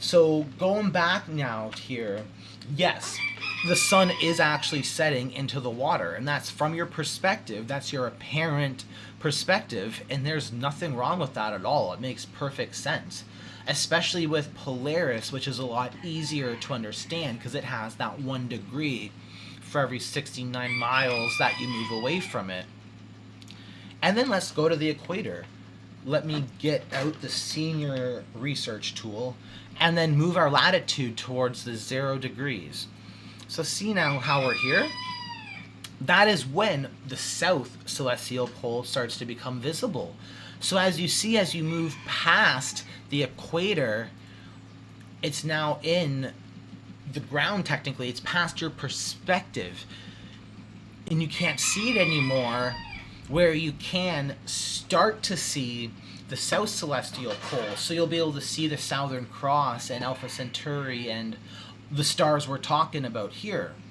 So going back now here, yes, the sun is actually setting into the water, and that's from your perspective. That's your apparent perspective, and there's nothing wrong with that at all. It makes perfect sense, especially with Polaris, which is a lot easier to understand because it has that 1 degree for every 69 miles that you move away from it. And then let's go to the equator. Let me get out the senior research tool and then move our latitude towards the 0 degrees. So see now how we're here? That is when the south celestial pole starts to become visible. So as you see, as you move past the equator, it's now in the ground technically. It's past your perspective. And you can't see it anymore, where you can start to see the South Celestial Pole. So you'll be able to see the Southern Cross and Alpha Centauri and the stars we're talking about here.